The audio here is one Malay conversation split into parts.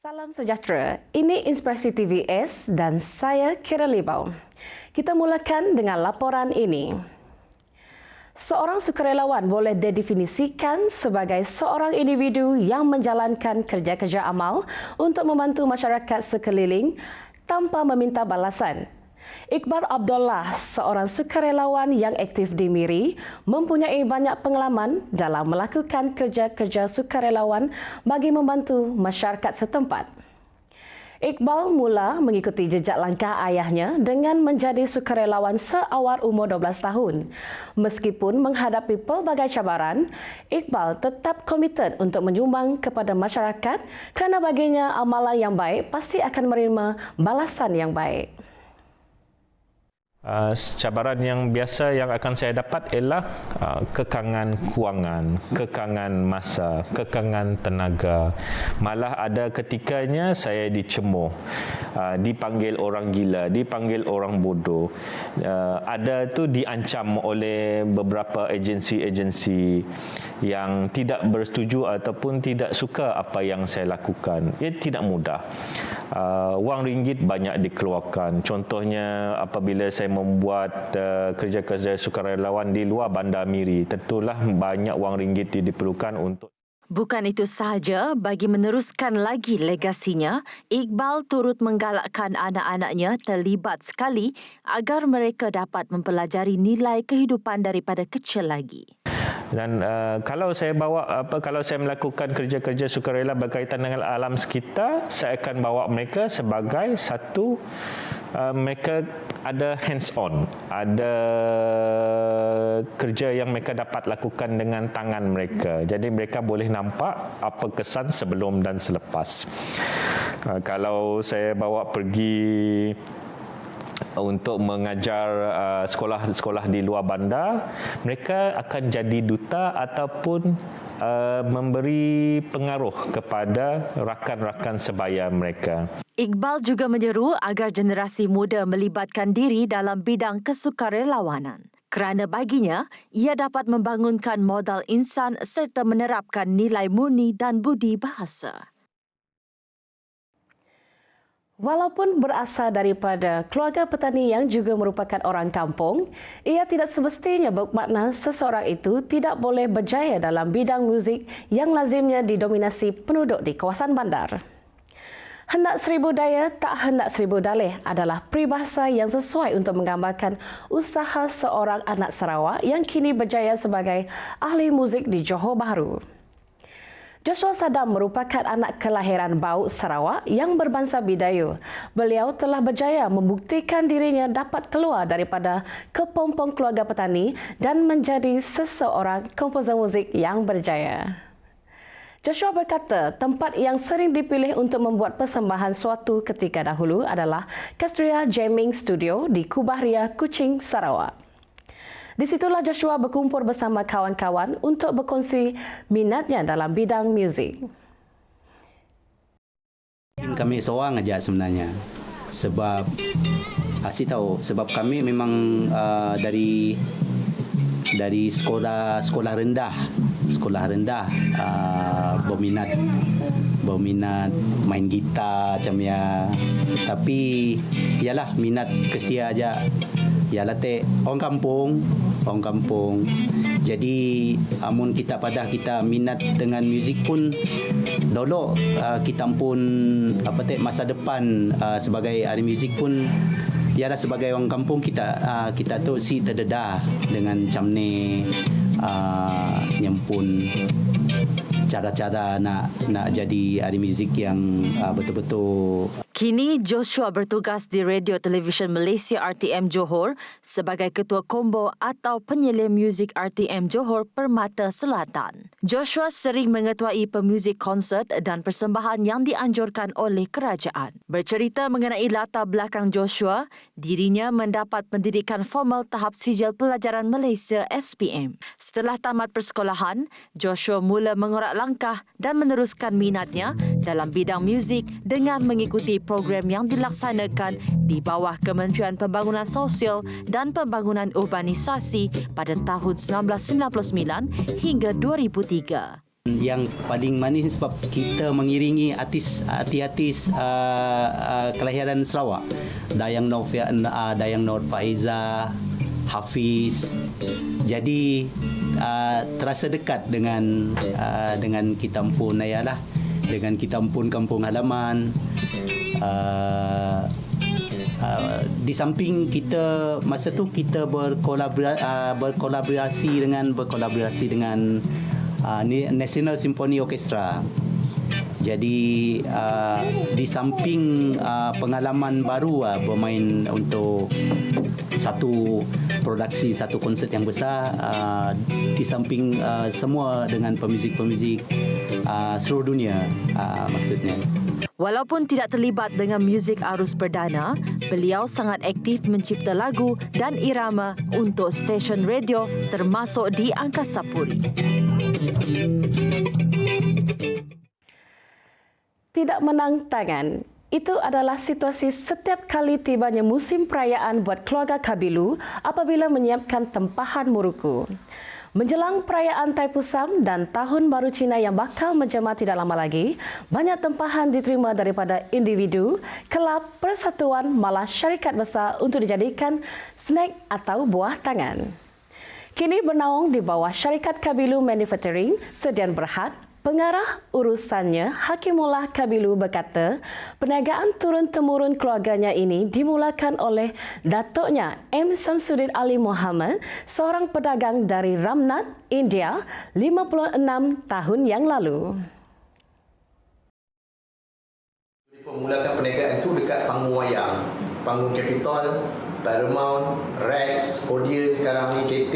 Salam sejahtera, ini Inspirasi TVS dan saya Kira Libau. Kita mulakan dengan laporan ini. Seorang sukarelawan boleh didefinisikan sebagai seorang individu yang menjalankan kerja-kerja amal untuk membantu masyarakat sekeliling tanpa meminta balasan. Iqbal Abdullah, seorang sukarelawan yang aktif di Miri, mempunyai banyak pengalaman dalam melakukan kerja-kerja sukarelawan bagi membantu masyarakat setempat. Iqbal mula mengikuti jejak langkah ayahnya dengan menjadi sukarelawan seawal umur 12 tahun. Meskipun menghadapi pelbagai cabaran, Iqbal tetap komited untuk menyumbang kepada masyarakat kerana baginya amalan yang baik pasti akan menerima balasan yang baik. Cabaran yang biasa yang akan saya dapat ialah kekangan kewangan, kekangan masa, kekangan tenaga. Malah ada ketikanya saya dicemooh, dipanggil orang gila, dipanggil orang bodoh. Ada tu diancam oleh beberapa agensi-agensi yang tidak bersetuju ataupun tidak suka apa yang saya lakukan. Ia tidak mudah. Wang ringgit banyak dikeluarkan. Contohnya apabila saya membuat kerja-kerja sukarelawan di luar Bandar Miri, tentulah banyak wang ringgit diperlukan untuk. Bukan itu sahaja, bagi meneruskan lagi legasinya, Iqbal turut menggalakkan anak-anaknya terlibat sekali agar mereka dapat mempelajari nilai kehidupan daripada kecil lagi. Dan kalau saya melakukan kerja-kerja sukarela berkaitan dengan alam sekitar, saya akan bawa mereka sebagai satu, mereka ada hands on, ada kerja yang mereka dapat lakukan dengan tangan mereka. Jadi mereka boleh nampak apa kesan sebelum dan selepas. Kalau saya bawa pergi untuk mengajar sekolah-sekolah di luar bandar, mereka akan jadi duta ataupun memberi pengaruh kepada rakan-rakan sebaya mereka. Iqbal juga menyeru agar generasi muda melibatkan diri dalam bidang kesukarelawanan. Kerana baginya, ia dapat membangunkan modal insan serta menerapkan nilai murni dan budi bahasa. Walaupun berasal daripada keluarga petani yang juga merupakan orang kampung, ia tidak semestinya bermakna seseorang itu tidak boleh berjaya dalam bidang muzik yang lazimnya didominasi penduduk di kawasan bandar. Hendak seribu daya, tak hendak seribu dalih adalah peribahasa yang sesuai untuk menggambarkan usaha seorang anak Sarawak yang kini berjaya sebagai ahli muzik di Johor Bahru. Joshua Sadam merupakan anak kelahiran Bauk, Sarawak yang berbangsa Bidayu. Beliau telah berjaya membuktikan dirinya dapat keluar daripada kepompong keluarga petani dan menjadi seseorang komposer muzik yang berjaya. Joshua berkata tempat yang sering dipilih untuk membuat persembahan suatu ketika dahulu adalah Castria Jamming Studio di Kubahria, Kuching, Sarawak. Di situlah Joshua berkumpul bersama kawan-kawan untuk berkongsi minatnya dalam bidang muzik. Kami seorang aja sebenarnya. Sebab asyik tahu sebab kami memang dari sekolah rendah berminat main gitar macam ya. Tapi ialah minat kesia aja. Ialah orang kampung. Jadi amun kita minat dengan muzik pun dulu kita pun masa depan sebagai ahli muzik pun ialah sebagai orang kampung kita tu si terdedah dengan macam ni nyempun cara-cara nak jadi ahli muzik yang betul-betul. Kini Joshua bertugas di Radio Television Malaysia RTM Johor sebagai Ketua Kombo atau Penyelia Muzik RTM Johor Permata Selatan. Joshua sering mengetuai pemuzik konsert dan persembahan yang dianjurkan oleh kerajaan. Bercerita mengenai latar belakang Joshua, dirinya mendapat pendidikan formal tahap sijil pelajaran Malaysia SPM. Setelah tamat persekolahan, Joshua mula mengorak langkah dan meneruskan minatnya dalam bidang muzik dengan mengikuti program yang dilaksanakan di bawah Kementerian Pembangunan Sosial dan Pembangunan Urbanisasi pada tahun 1999 hingga 2003. Yang paling manis sebab kita mengiringi artis-artis kelahiran Sarawak. Dayang Nur Faiza, Hafiz. Jadi terasa dekat dengan kita pun ayalah, dengan kita pun kampung halaman. Di samping kita masa tu kita berkolaborasi dengan National Symphony Orchestra. Jadi di samping pengalaman baru bermain untuk satu produksi, satu konsert yang besar, di samping semua dengan pemuzik-pemuzik seluruh dunia, maksudnya. Walaupun tidak terlibat dengan muzik arus perdana, beliau sangat aktif mencipta lagu dan irama untuk stesen radio termasuk di Angkasa Puri. Tidak menang tangan. Itu adalah situasi setiap kali tibanya musim perayaan buat keluarga Kabilu apabila menyiapkan tempahan muruku. Menjelang perayaan Taipusam dan Tahun Baru Cina yang bakal menjema tidak lama lagi, banyak tempahan diterima daripada individu, kelab, persatuan malah syarikat besar untuk dijadikan snack atau buah tangan. Kini bernaung di bawah syarikat Kabilu Manufacturing, Sedian Berhad, pengarah urusannya Hakimullah Kabilu berkata, perniagaan turun-temurun keluarganya ini dimulakan oleh datuknya M. Samsudin Ali Muhammad, seorang pedagang dari Ramnat, India, 56 tahun yang lalu. Memulakan perniagaan itu dekat panggung wayang, panggung Capitol, Paramount, Rex, Odeon sekarang ni, KT.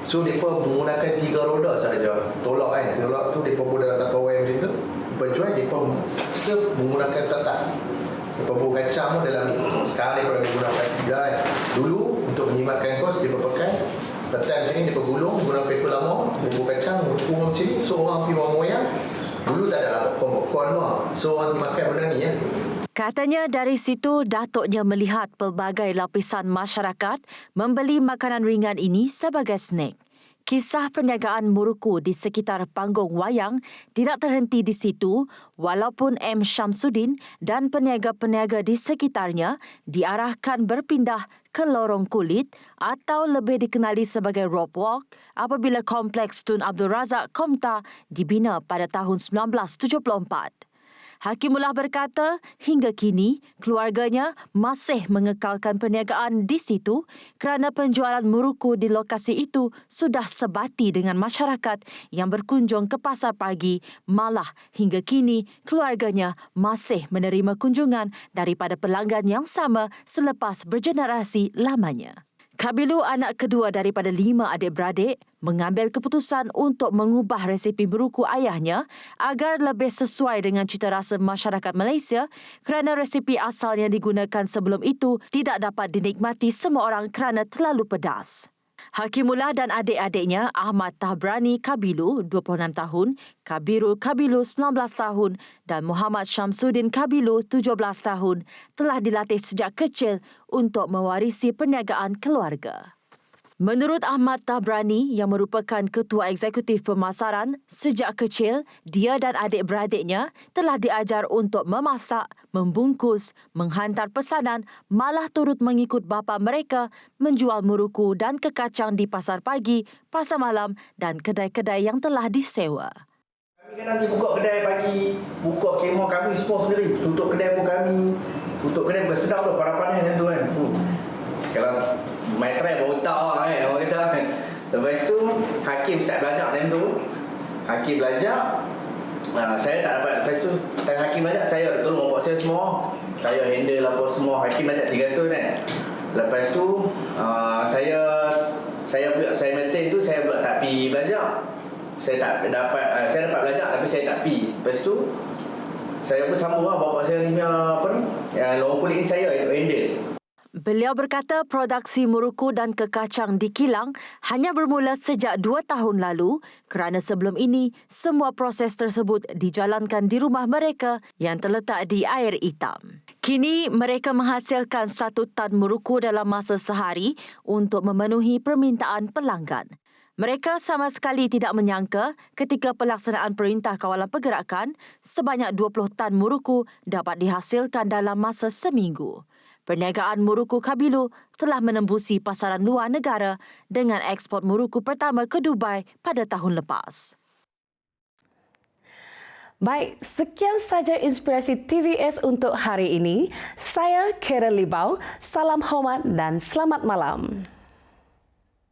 So mereka menggunakan 3 roda sahaja. Tolak tu mereka buat dalam Tupperware macam tu. Mereka jual, mereka serve menggunakan kertas. Mereka buat kacang pun dalam ni. Sekarang mereka menggunakan plastik dah kan. Dulu untuk menyimatkan kos, mereka pakai kertas macam ni, mereka gulung, guna paper lama, mereka buat kacang, mereka macam ni. So orang pergi orang wayang. Dulu tak ada popcorn mah. So orang makan benda ni ya. Katanya dari situ datuknya melihat pelbagai lapisan masyarakat membeli makanan ringan ini sebagai snack. Kisah perniagaan muruku di sekitar panggung wayang tidak terhenti di situ walaupun M. Syamsuddin dan peniaga-peniaga di sekitarnya diarahkan berpindah ke lorong kulit atau lebih dikenali sebagai rope walk apabila Kompleks Tun Abdul Razak Komta dibina pada tahun 1974. Hakimullah berkata, hingga kini keluarganya masih mengekalkan perniagaan di situ kerana penjualan muruku di lokasi itu sudah sebati dengan masyarakat yang berkunjung ke pasar pagi. Malah hingga kini keluarganya masih menerima kunjungan daripada pelanggan yang sama selepas bergenerasi lamanya. Kabilu, anak kedua daripada 5 adik-beradik, mengambil keputusan untuk mengubah resipi muruku ayahnya agar lebih sesuai dengan cita rasa masyarakat Malaysia kerana resipi asal yang digunakan sebelum itu tidak dapat dinikmati semua orang kerana terlalu pedas. Hakimullah dan adik-adiknya Ahmad Tahbrani Kabilu, 26 tahun, Kabirul Kabilu, 19 tahun dan Muhammad Syamsuddin Kabilu, 17 tahun, telah dilatih sejak kecil untuk mewarisi perniagaan keluarga. Menurut Ahmad Tahbrani yang merupakan Ketua Eksekutif Pemasaran, sejak kecil dia dan adik-beradiknya telah diajar untuk memasak, membungkus, menghantar pesanan, malah turut mengikut bapa mereka menjual muruku dan kekacang di pasar pagi, pasar malam dan kedai-kedai yang telah disewa. Kami kan nanti buka kedai pagi, buka kemah kami semua sendiri, tutup kedai pun kami, tutup kedai pun sedap tu, panas-panas macam tu kan. Kalau main try baru tahu kan, orang kata kan. Lepas tu Hakim start belajar macam tu. Hakim belajar, saya tak dapat. Lepas tu Hakim belajar, saya tolong bapak saya semua. Saya handle apa semua. Hakim belajar 300 kan. Lepas tu saya maintain tu, saya pula tak pergi belajar. Saya dapat belajar tapi saya tak pergi. Lepas tu saya pun sambung lah bapak saya ni lorong kulit ni saya handle. Beliau berkata produksi muruku dan kekacang di kilang hanya bermula sejak 2 tahun lalu kerana sebelum ini semua proses tersebut dijalankan di rumah mereka yang terletak di Air Hitam. Kini mereka menghasilkan 1 tan muruku dalam masa sehari untuk memenuhi permintaan pelanggan. Mereka sama sekali tidak menyangka ketika pelaksanaan Perintah Kawalan Pergerakan sebanyak 20 tan muruku dapat dihasilkan dalam masa seminggu. Perniagaan muruku Kabilu telah menembusi pasaran luar negara dengan ekspor muruku pertama ke Dubai pada tahun lepas. Baik, sekian saja inspirasi TVS untuk hari ini. Saya Karen Libau, salam hormat dan selamat malam.